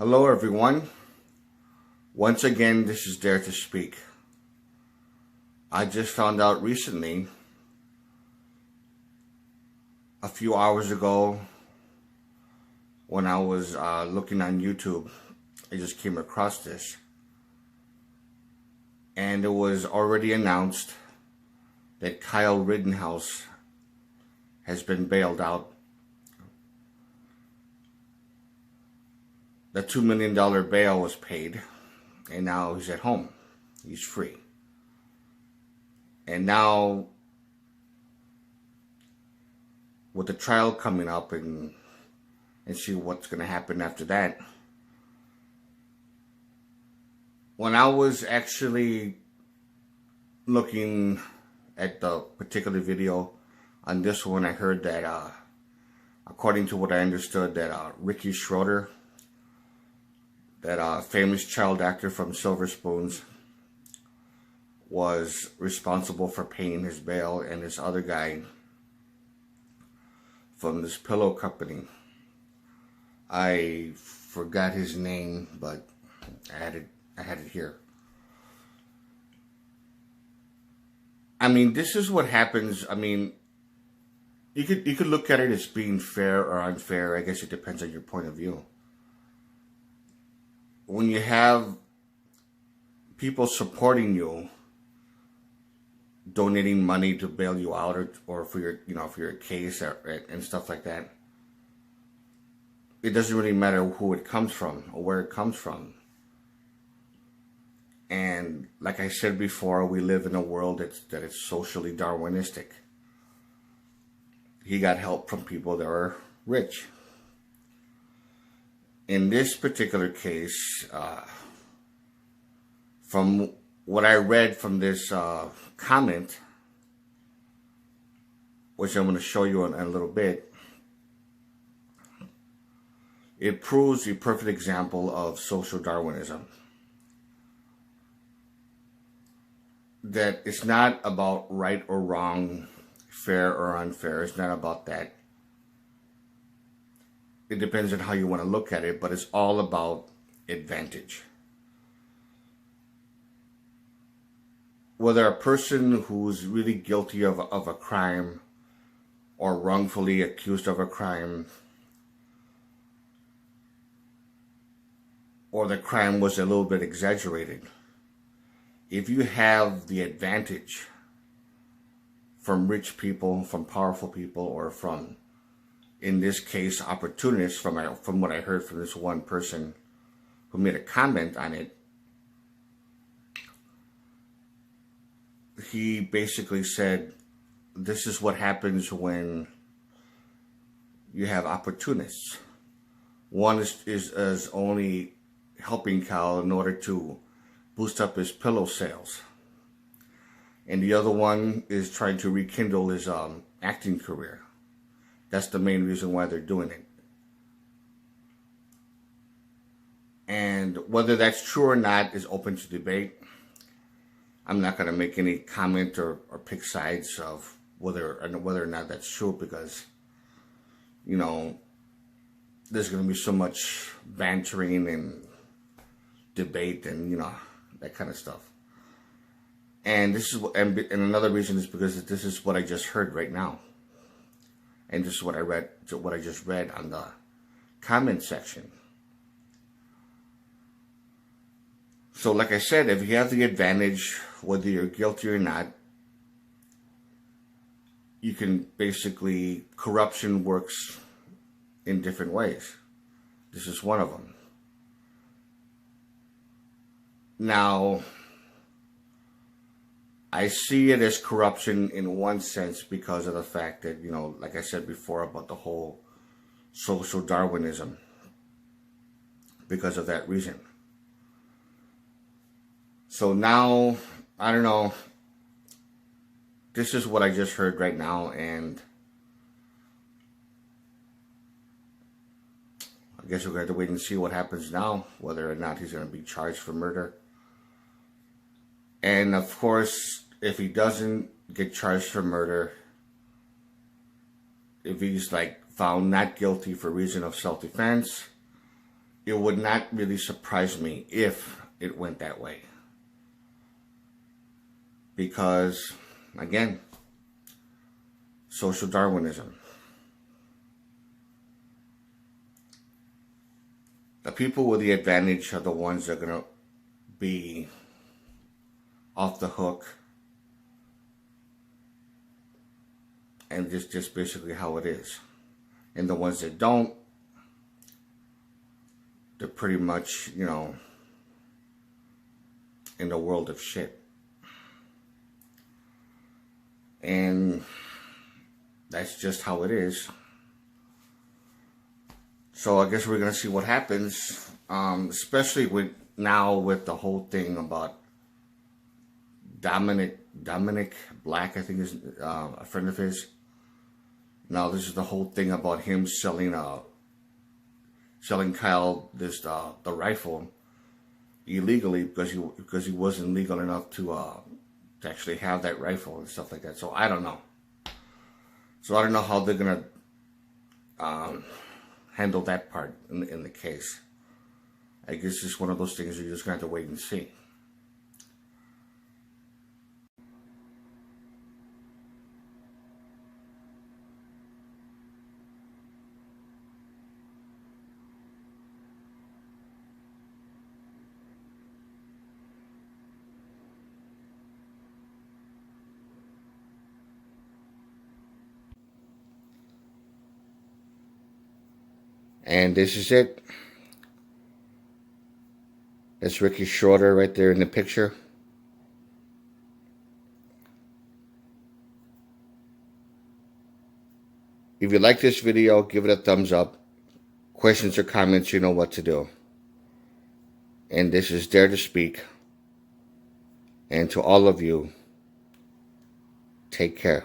Hello everyone. Once again, this is Dare to Speak. I just found out recently, a few hours ago, when I was looking on YouTube, I just came across this. And it was already announced that Kyle Rittenhouse has been bailed out. The $2 million bail was paid, and now he's at home. He's free. And now, with the trial coming up and see what's going to happen after that, when I was actually looking at the particular video on this one, I heard that, according to what I understood, that Ricky Schroeder, that famous child actor from Silver Spoons, was responsible for paying his bail, and this other guy from this pillow company, I forgot his name, but I had it here. I mean, this is what happens. I mean, you could look at it as being fair or unfair. I guess it depends on your point of view. When you have people supporting you, donating money to bail you out, or for your case and stuff like that, it doesn't really matter who it comes from or where it comes from. And like I said before, we live in a world that is socially Darwinistic. He got help from people that are rich. In this particular case, from what I read from this comment, which I'm going to show you in a little bit, it proves a perfect example of social Darwinism. That it's not about right or wrong, fair or unfair. It's not about that. It depends on how you want to look at it, but it's all about advantage. Whether a person who's really guilty of a crime or wrongfully accused of a crime, or the crime was a little bit exaggerated, if you have the advantage from rich people, from powerful people, or from, in this case, opportunists, from what I heard from this one person who made a comment on it, he basically said, this is what happens when you have opportunists. One is only helping Kyle in order to boost up his pillow sales. And the other one is trying to rekindle his acting career. That's the main reason why they're doing it. And whether that's true or not is open to debate. I'm not going to make any comment or pick sides of whether or not that's true, because, there's going to be so much bantering and debate and, that kind of stuff. And and another reason is because this is what I just heard right now. And this is what I just read on the comment section. So like I said, if you have the advantage, whether you're guilty or not, you can basically, corruption works in different ways. This is one of them. Now, I see it as corruption in one sense because of the fact that, like I said before about the whole social Darwinism, because of that reason. So now, I don't know, this is what I just heard right now, and I guess we're going to have to wait and see what happens now, whether or not he's going to be charged for murder. And of course, if he doesn't get charged for murder, if he's found not guilty for reason of self-defense, it would not really surprise me if it went that way. Because, again, social Darwinism. The people with the advantage are the ones that are going to be off the hook. And just basically how it is. And the ones that don't, they're pretty much, in the world of shit. And that's just how it is. So I guess we're going to see what happens, especially with the whole thing about Dominic Black, I think is a friend of his. Now this is the whole thing about him selling Kyle the rifle illegally because he wasn't legal enough to actually have that rifle and stuff like that. So I don't know. So I don't know how they're gonna handle that part in the case. I guess it's one of those things you're just gonna have to wait and see. And this is it. That's Ricky Schroeder right there in the picture. If you like this video, give it a thumbs up. Questions or comments, you know what to do. And this is Dare to Speak. And to all of you, take care.